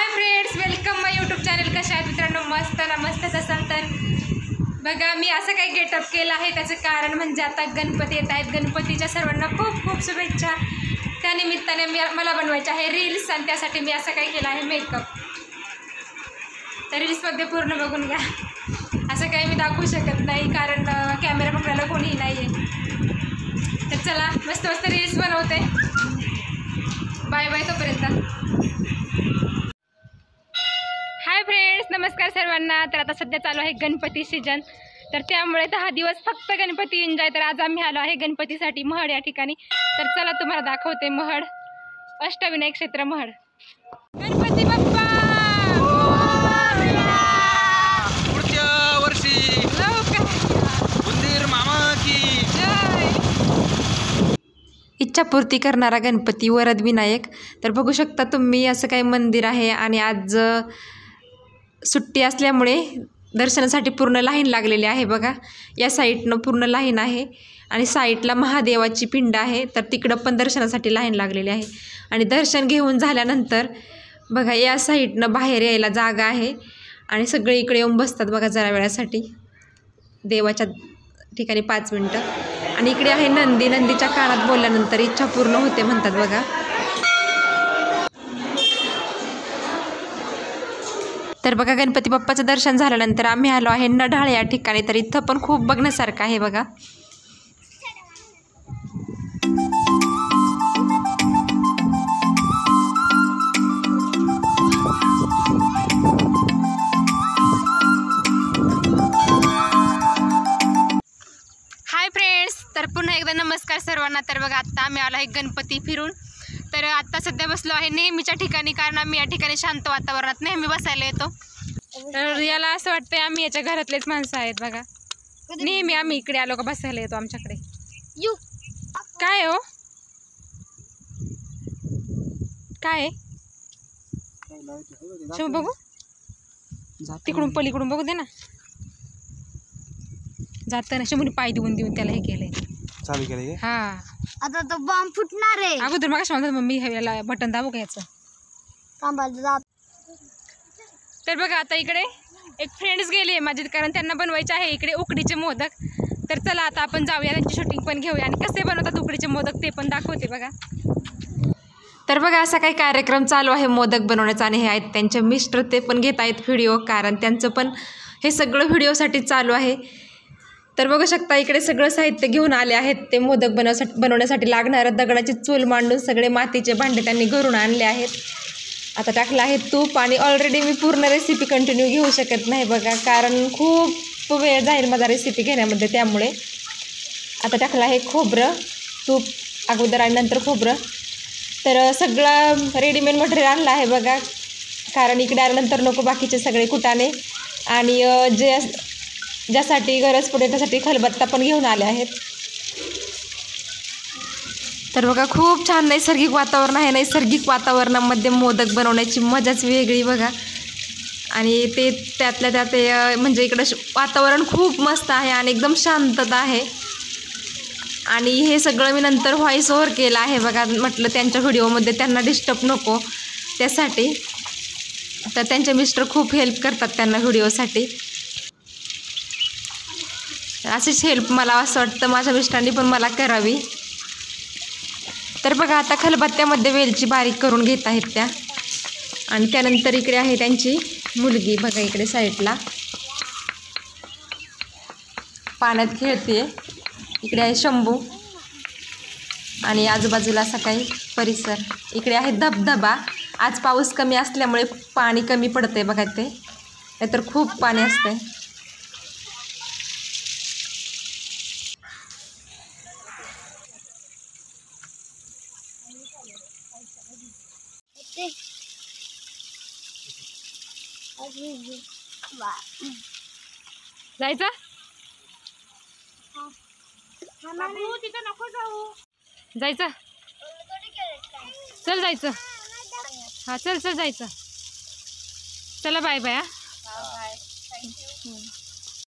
Hi friends, welcome माय YouTube channel. कशा आहात मित्रांनो? मस्तच असाल तर बघा, मी असं काही गेटअप केलं आहे. त्याचं कारण म्हणजे आता गणपती येत आहेत. गणपतीच्या सर्वांना खूप खूप शुभेच्छा. त्यानिमित्ताने मला बनवायचे आहे रील्स आणि त्यासाठी मी असं काही केलं आहे मेकअप. तर रील्समध्ये पूर्ण बघून घ्या. असं काही मी दाखवू शकत नाही कारण कॅमेरा पकडायला कोणीही नाही आहे. तर चला मस्त रील्स बनवते. बाय बाय तोपर्यंत. हाय फ्रेंड्स, नमस्कार सर्वांना. तर आता सध्या चालू आहे गणपती सीजन. तर त्यामुळे 10 दिवस फक्त गणपती एन्जॉय. तर आज आम्ही आलो आहे गणपतीसाठी महड या ठिकाणी. तर चला तुम्हाला दाखवते महड, अष्टविनायक क्षेत्र महड. गणपती बाप्पा पुढच्या वर्षी उंदीर मामा की जय. इच्छापूर्ती करणारा गणपती वरद विनायक. तर बघू शकता तुम्ही, असं काही मंदिर आहे आणि आज सुट्टी असल्यामुळे दर्शनासाठी पूर्ण लाईन लागलेली आहे. बघा, या साईडनं पूर्ण लाईन आहे आणि साईडला महादेवाची पिंड आहे. तर तिकडं पण दर्शनासाठी लाईन लागलेली आहे. आणि दर्शन घेऊन झाल्यानंतर बघा, या साईडनं बाहेर यायला जागा आहे आणि सगळे इकडे येऊन बसतात बघा जरा वेळासाठी देवाच्या ठिकाणी 5 मिनटं. आणि इकडे आहे नंदी. नंदीच्या कानात बोलल्यानंतर इच्छा पूर्ण होते म्हणतात बघा. तर बघा, गणपती बाप्पाचं दर्शन झाल्यानंतर आम्ही आलो आहे नढाळ या ठिकाणी. तर इथं पण खूप बघण्यासारखं आहे बघा. हाय फ्रेंड्स, तर पुन्हा एकदा नमस्कार सर्वांना. तर बघा, आत्ता आम्ही आलो आहे गणपती फिरून. तर आत्ता सध्या बसलो आहे नेहमीच्या ठिकाणी कारण आम्ही या ठिकाणी शांत वातावरणात नेहमी बसायला येतो. तर याला असं वाटतंय आम्ही याच्या घरातलेच माणसं आहेत बघा. नेहमी आम्ही इकडे आलो का बसायला येतो आमच्याकडे. काय हो, काय शिव बघू, तिकडून पलीकडून बघू दे ना. जातं ना शिवने पाय देऊन त्याला हे केलंय, चालू केलंय. हा, आता तो बॉम्ब फुटणार आहे. अगोदर मग म्हणतात मम्मी ह्याला बटन दाबू का याचं. तर बघा, आता इकडे एक फ्रेंड्स गेले माझे कारण त्यांना बनवायचे आहे इकडे उकडीचे मोदक. तर चला आता आपण जाऊया, त्यांची शूटिंग पण घेऊया आणि कसे बनवतात उकडीचे मोदक ते पण दाखवते बघा. तर बघा, असा काही कार्यक्रम चालू आहे मोदक बनवण्याचा आणि हे आहेत त्यांचे मिस्टर, ते पण घेत आहेत व्हिडिओ कारण त्यांचं पण हे सगळं व्हिडिओसाठी चालू आहे. तर बघू शकता, इकडे सगळं साहित्य घेऊन आले आहेत. ते मोदक बनवण्यासाठी लागणारं दगडाची चूल मांडून सगळे मातीचे भांडे त्यांनी घरून आणले आहेत. आता टाकलं आहे तूप आणि ऑलरेडी मी पूर्ण रेसिपी कंटिन्यू घेऊ शकत नाही बघा कारण खूप वेळ जाईल माझा रेसिपी घेण्यामध्ये. त्यामुळे आता टाकलं आहे खोबरं, तूप अगोदर आणि नंतर खोबरं. तर सगळं रेडीमेड मटेरियल आणलं आहे बघा कारण इकडे आल्यानंतर नको बाकीचे सगळे कुटाणे आणि ज्यासाठी गरज पडेल त्यासाठी खलबत्ता पण घेऊन आले आहेत. तर बघा, खूप छान नैसर्गिक वातावरण आहे. नैसर्गिक वातावरणामध्ये मोदक बनवण्याची मजाच वेगळी बघा. आणि ते त्यातल्या त्यात म्हणजे इकडं वातावरण खूप मस्त आहे आणि एकदम शांतता आहे. आणि हे सगळं मी नंतर व्हॉइस ओव्हर केलं आहे बघा, म्हटलं त्यांच्या व्हिडिओमध्ये त्यांना डिस्टर्ब नको त्यासाठी. तर त्यांचे मिस्टर खूप हेल्प करतात त्यांना व्हिडिओसाठी. अशीच हेल्प मला असं वाटतं माझ्या मिस्टरांनी पण मला करावी. तर बघा, आता खलबत्त्यामध्ये वेलची बारीक करून घेत आहेत त्या. आणि त्यानंतर इकडे आहे त्यांची मुलगी बघा, इकडे साईडला पाण्यात खेळते. इकडे आहे शंभू आणि आजूबाजूला असा काही परिसर. इकडे आहे धबधबा. आज पाऊस कमी असल्यामुळे पाणी कमी पडतंय बघा, ते नाहीतर खूप पाणी असतंय. जायचं जायचं चल जायचं. हा चल जायचं. चला बाय बाय.